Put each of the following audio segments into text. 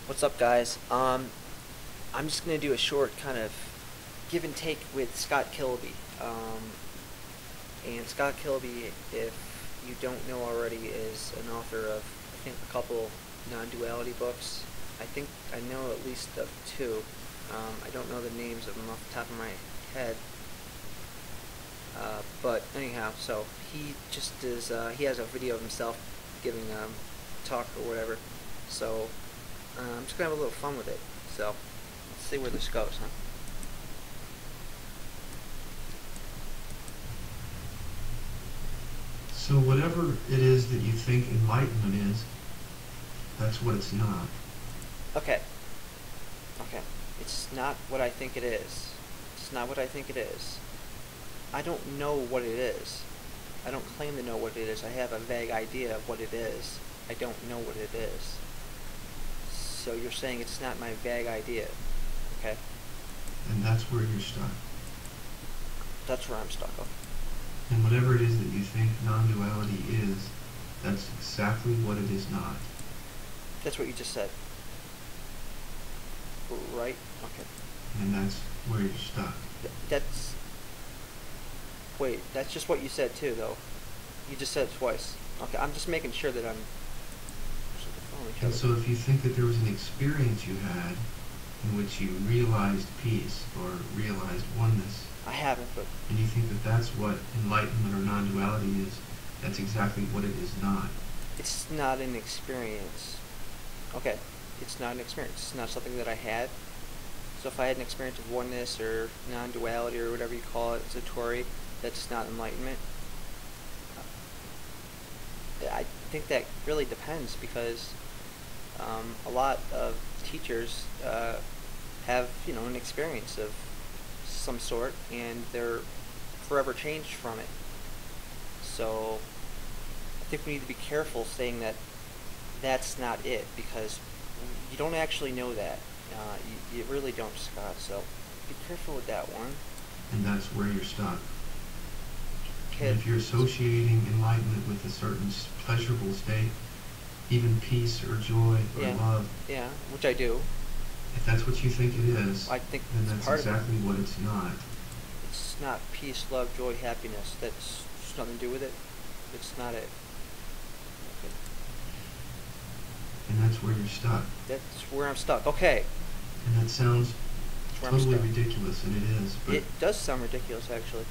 What's up, guys? I'm just gonna do a short kind of give and take with Scott Kiloby. And Scott Kiloby, if you don't know already, is an author of I think a couple non-duality books. I think I know at least of two. I don't know the names of them off the top of my head. But anyhow, so he just is. He has a video of himself giving a talk or whatever. So I'm just gonna have a little fun with it. So let's see where this goes, huh? So whatever it is that you think enlightenment is, that's what it's not. Okay. Okay. It's not what I think it is. It's not what I think it is. I don't know what it is. I don't claim to know what it is. I have a vague idea of what it is. I don't know what it is. So you're saying it's not my vague idea, okay? And that's where you're stuck. That's where I'm stuck. Okay. And whatever it is that you think non-duality is, that's exactly what it is not. That's what you just said. Right? Okay. And that's where you're stuck. That's... Wait, that's just what you said too, though. You just said it twice. Okay, I'm just making sure that I'm... And so if you think that there was an experience you had in which you realized peace or realized oneness, I haven't, but... and you think that that's what enlightenment or non-duality is, that's exactly what it is not. It's not an experience. Okay, it's not an experience. It's not something that I had. So if I had an experience of oneness or non-duality or whatever you call it, Satori, that's not enlightenment. I think that really depends because a lot of teachers have, an experience of some sort, and they're forever changed from it. So I think we need to be careful saying that that's not it, because you don't actually know that. You really don't, Scott. So be careful with that one. And that's where you're stuck. And if you're associating enlightenment with a certain pleasurable state, even peace or joy or love, yeah, which I do. If that's what you think it is, I think then that's exactly what it's not. It's not peace, love, joy, happiness. That's just nothing to do with it. It's not it. Okay. And that's where you're stuck. That's where I'm stuck. Okay. And that sounds totally ridiculous, and it is. But it does sound ridiculous, actually.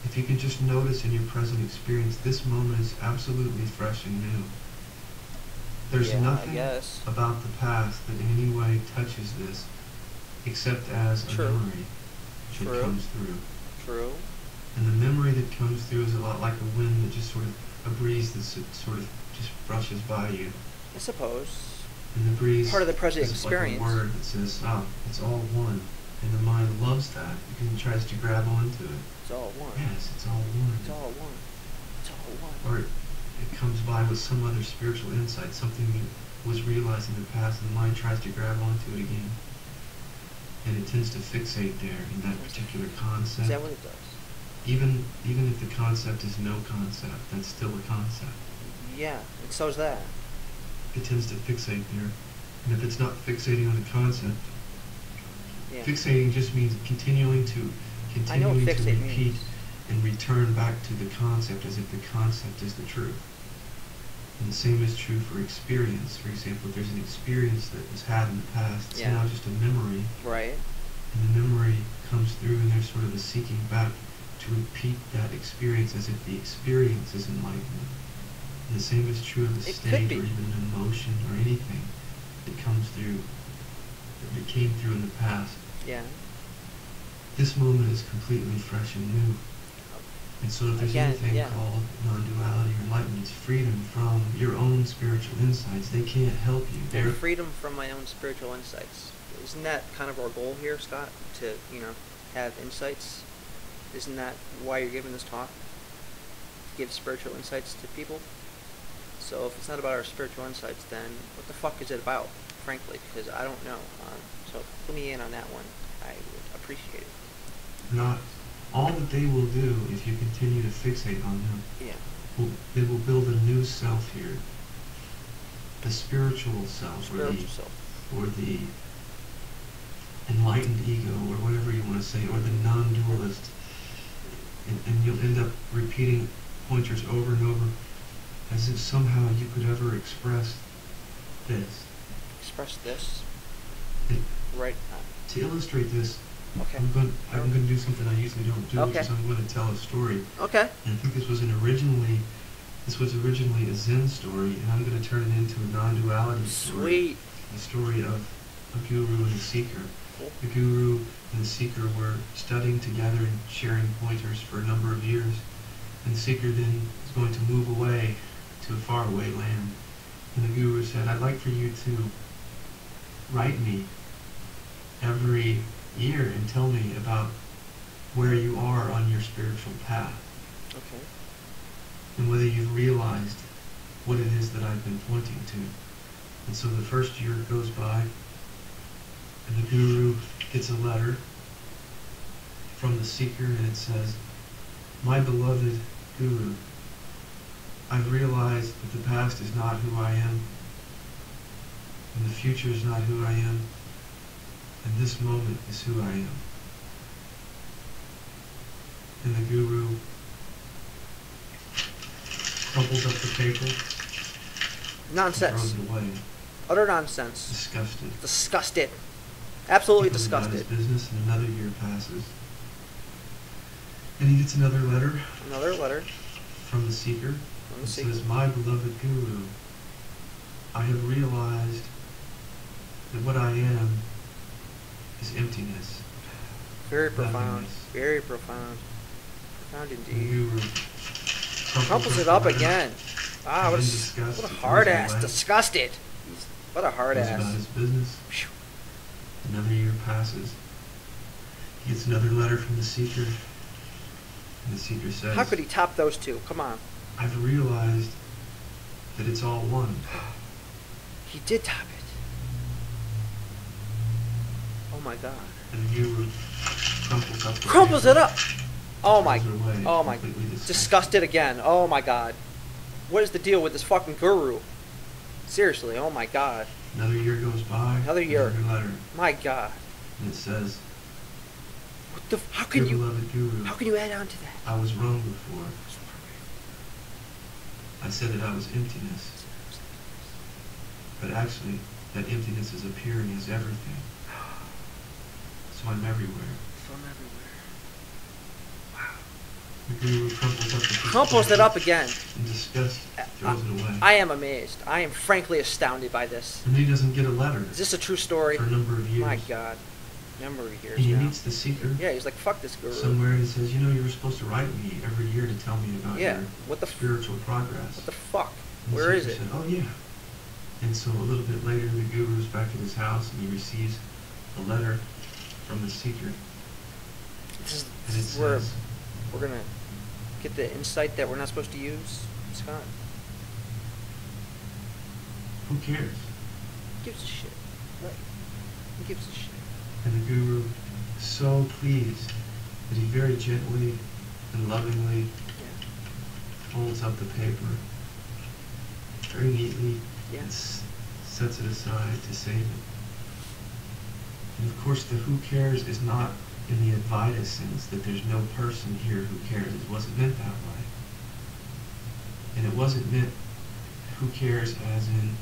If you can just notice in your present experience, this moment is absolutely fresh and new. There's nothing about the past that in any way touches this, except as a memory that comes through. True. And the memory that comes through is a lot like a wind that just sort of, a breeze that sort of just brushes by you. I suppose. And the breeze part of the present is experience. like a word that says, oh, it's all one. And the mind loves that because it tries to grab onto it. It's all one. Yes, it's all one. It's all one. It's all one. Or it comes by with some other spiritual insight, something that was realized in the past, and the mind tries to grab onto it again. And it tends to fixate there in that particular concept. Is that what it does? Even if the concept is no concept, that's still a concept. Yeah, and so is that. It tends to fixate there. And if it's not fixating on the concept, fixating just means continuing to repeat and return back to the concept as if the concept is the truth. And the same is true for experience. For example, if there's an experience that was had in the past, it's now just a memory. Right. And the memory comes through, and there's sort of a seeking back to repeat that experience as if the experience is enlightenment. And the same is true of a state or even an emotion or anything that comes through, that came through in the past. Yeah. This moment is completely fresh and new. And so if there's anything called non-duality or enlightenment, it's freedom from your own spiritual insights. They can't help you. They're freedom from my own spiritual insights. Isn't that kind of our goal here, Scott? To, have insights? Isn't that why you're giving this talk? To give spiritual insights to people? So if it's not about our spiritual insights, then what the fuck is it about, frankly? Because I don't know. So put me in on that one. I would appreciate it. Not all that they will do if you continue to fixate on them. Yeah. They will build a new self here. the spiritual self, spiritual self, or the enlightened ego, or whatever you want to say, or the non-dualist, and you'll end up repeating pointers over and over, as if somehow you could ever express this. Express this? And right. To illustrate this, okay. I'm going to do something I usually don't do, okay. because I'm going to tell a story. Okay. And I think this was originally a Zen story, and I'm going to turn it into a non-duality story. Sweet. The story of a guru and a seeker. Cool. The guru and the seeker were studying together and sharing pointers for a number of years. And the seeker then is going to move away to a faraway land. And the guru said, I'd like for you to write me every year and tell me about where you are on your spiritual path. Okay. And whether you've realized what it is that I've been pointing to. And so the first year goes by, and the guru gets a letter from the seeker, and it says, My beloved guru, I've realized that the past is not who I am, and the future is not who I am, and this moment is who I am. And the guru crumples up the paper. Nonsense. Throws it away. Utter nonsense. Disgusted. Disgusted. Absolutely He goes about disgusted. his business, and another year passes. And he gets another letter. Another letter. From the seeker. From the It seeker. says, My beloved guru, I have realized that what I am is emptiness. Very profound. Nothingness. Very profound. Profound The indeed. guru Crumples it up again. Ah, what a hard ass. Away. Disgusted. What a hard Goes ass. about his business. Phew. Another year passes. He gets another letter from the seeker. And the seeker says, How could he top those two? Come on. I've realized that it's all one. He did top it. Oh my god. And the guru crumples up the Crumples paper, it up! Oh my. throws it away, Oh my. completely Disgusted again. Oh my god. What is the deal with this fucking guru? Seriously, oh my god. Another year goes by. Another year. Another letter. My god. And it says, What the how can Dear you beloved guru, how can you add on to that? I was wrong before. I said that I was emptiness. But actually, that emptiness is appearing as everything. So I'm everywhere. From everywhere. The guru crumples up the piece of Crumples it paper up again. in disgust, throws it away. I am amazed. I am frankly astounded by this. And he doesn't get a letter Is this a true story? for a number of years. My god. Number of years And he now. meets the seeker Yeah, he's like, fuck this guru. somewhere, and he says, you know, you were supposed to write me every year to tell me about Yeah, your what the spiritual progress. What the fuck? And the Where is seeker it? said, oh yeah. And so a little bit later, the guru's back at his house, and he receives a letter from the seeker. This And it is where says, we're gonna get the insight that we're not supposed to use, Scott. who cares? Who gives a shit? Right. Who gives a shit? And the guru, so pleased that he very gently and lovingly Yeah. folds up the paper very neatly Yeah. and sets it aside to save it. And of course, the who cares is not in the Advaita sense that there's no person here who cares. It wasn't meant that way. And it wasn't meant who cares as in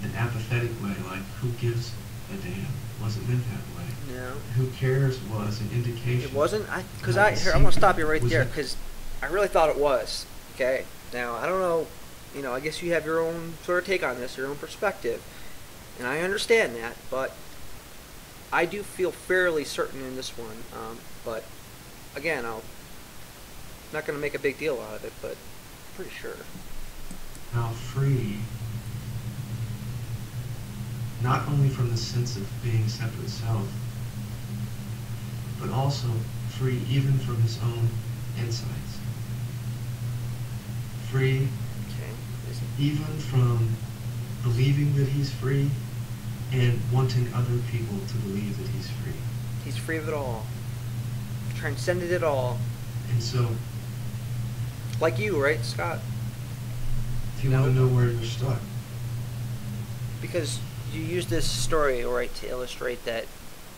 an apathetic way, like who gives a damn. It wasn't meant that way. No. Who cares was an indication. It wasn't? Because that the here, I'm going to seeker stop you right was there, a- because I really thought it was. Okay? Now, I don't know, I guess you have your own sort of take on this, your own perspective, and I understand that, but I do feel fairly certain in this one, but again, I'm not going to make a big deal out of it, but I'm pretty sure. Now free, not only from the sense of being separate self, but also free even from his own insights. Free Okay? even from believing that he's free and wanting other people to believe that he's free. He's free of it all. Transcended it all. And so, Like you, right, Scott? if you want to know where you're stuck, because you use this story, right, to illustrate that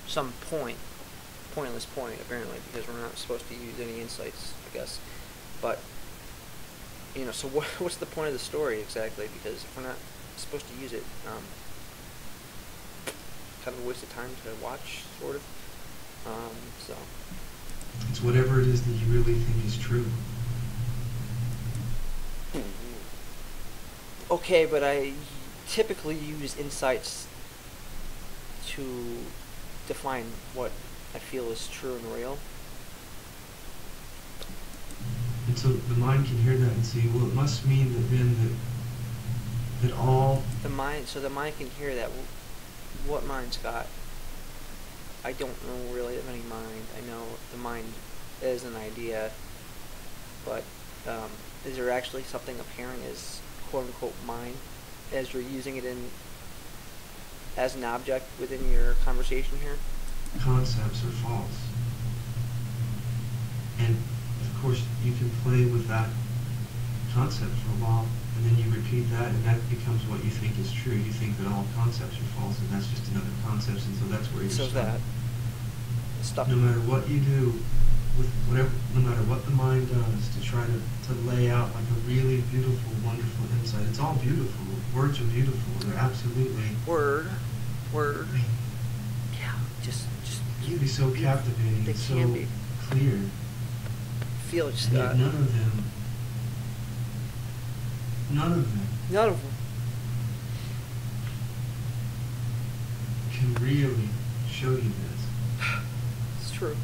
some pointless point, apparently, because we're not supposed to use any insights, I guess. But, you know, so what's the point of the story exactly? Because if we're not supposed to use it, kind of a waste of time to watch, sort of. So. It's whatever it is that you really think is true. Okay, but I typically use insights to define what I feel is true and real. And so the mind can hear that and say, well, it must mean that then that all... The mind can hear that. What mind, Scott? I don't know really of any mind. I know the mind is an idea, but is there actually something appearing as quote-unquote mind as you're using it as an object within your conversation here? Concepts are false. And of course you can play with that concept for a while, and then you repeat that, and that becomes what you think is true. You think that all concepts are false, and that's just another concept, and so that's where you're stuck. No matter what you do, with whatever, no matter what the mind does to try to lay out like a really beautiful, wonderful insight, it's all beautiful. Words are beautiful. They're absolutely... Word. Yeah, just it can be so captivating, they so can be clear. Feel it, and yet none of them can really show you this. It's true.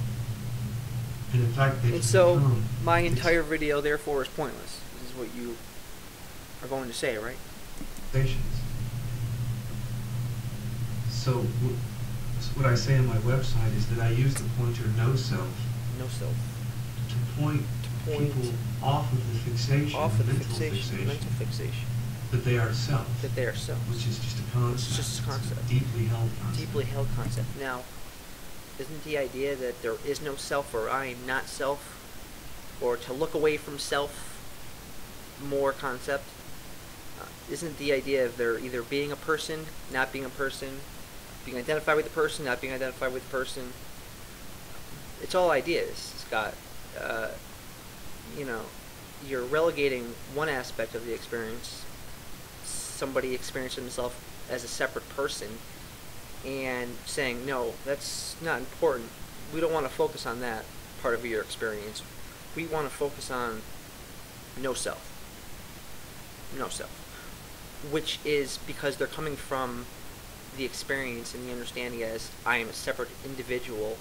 And in fact, they and so my entire video, therefore, is pointless. This is what you are going to say, right? Patience. So what I say on my website is that I use the pointer no self. No self. To point people off of the fixation, mental fixation. That they are self. That they are self. Which is just a concept. It's just a concept. It's a deeply held concept. Deeply held concept. Now, isn't the idea that there is no self, or I am not self, or to look away from self more concept? Isn't the idea of there either being a person, not being a person, being identified with the person, not being identified with the person? It's all ideas, Scott. You know, you're relegating one aspect of the experience, somebody experiencing himself as a separate person, and saying, no, that's not important. We don't want to focus on that part of your experience. We want to focus on no self. No self. Which is because they're coming from the experience and the understanding as I am a separate individual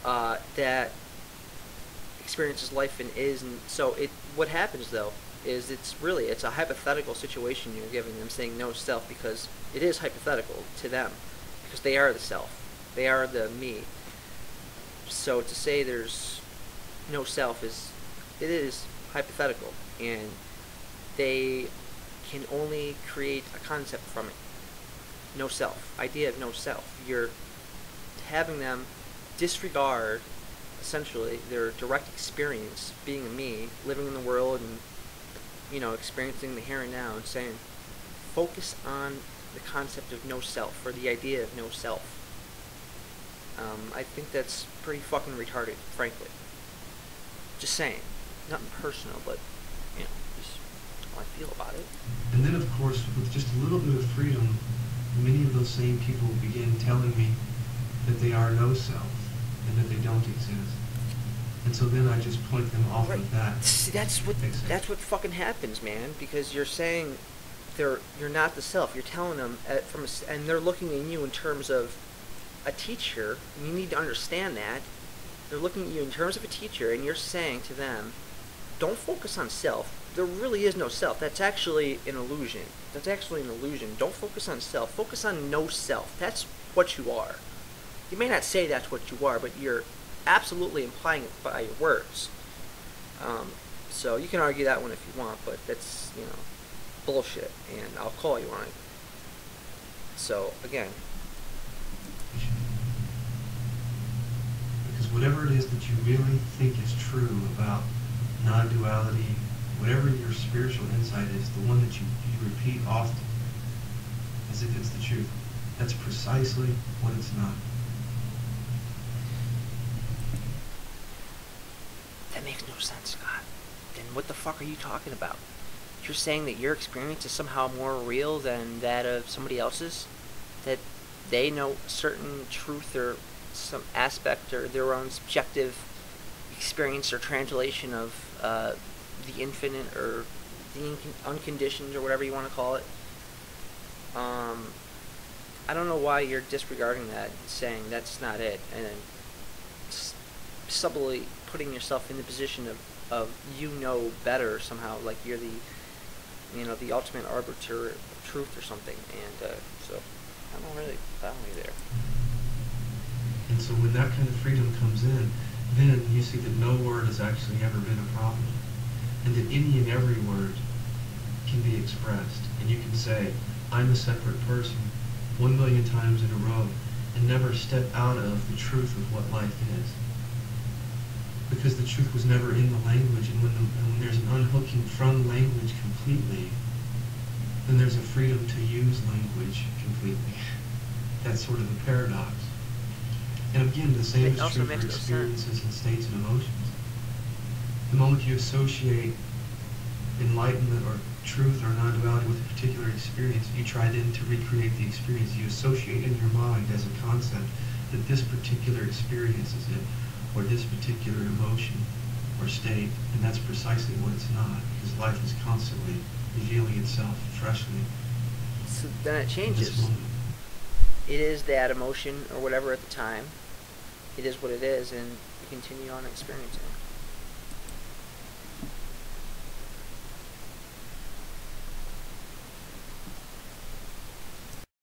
that experiences life and is. And so what happens though is it's a hypothetical situation you're giving them, saying no self, because it is hypothetical to them, because they are the self, they are the me. So to say there's no self is hypothetical, and they can only create a concept from it. No self, idea of no self. You're having them disregard essentially their direct experience being a me, living in the world and, you know, experiencing the here and now, and saying focus on the concept of no self, or the idea of no self. I think that's pretty fucking retarded, frankly. Just saying. Nothing personal, but, you know, just how I feel about it. And then, of course, with just a little bit of freedom, many of those same people begin telling me that they are no self, and that they don't exist. And so then I just point them off of that. See, that's what fucking happens, man, because you're saying you're not the self. You're telling them and they're looking at you in terms of a teacher, and you need to understand that. They're looking at you in terms of a teacher, and you're saying to them, don't focus on self. There really is no self. That's actually an illusion. Don't focus on self. Focus on no self. That's what you are. You may not say that's what you are, but you're absolutely implying it by your words. So you can argue that one if you want, but that's, you know, bullshit, and I'll call you on it. So, again. Because whatever it is that you really think is true about non-duality, whatever your spiritual insight is, the one that you repeat often, as if it's the truth. That's precisely what it's not. That makes no sense, Scott. Then what the fuck are you talking about? You're saying that your experience is somehow more real than that of somebody else's? That they know certain truth or some aspect or their own subjective experience or translation of the infinite or the unconditioned or whatever you want to call it. I don't know why you're disregarding that and saying that's not it, and then subtly putting yourself in the position of you know better somehow, like you're the ultimate arbiter of truth or something, and so I don't really follow you there. And so when that kind of freedom comes in, then you see that no word has actually ever been a problem, and that any and every word can be expressed, and you can say, I'm a separate person 1,000,000 times in a row, and never step out of the truth of what life is. Because the truth was never in the language, and when there's an unhooking from language completely, then there's a freedom to use language completely. That's sort of a paradox. And again, the same is true for experiences and states and emotions. The moment you associate enlightenment or truth or non-duality with a particular experience, you try then to recreate the experience. You associate in your mind as a concept that this particular experience is it, or this particular emotion or state, and that's precisely what it's not, because life is constantly revealing itself freshly. So then it changes. It is that emotion or whatever at the time. It is what it is, and you continue on experiencing it.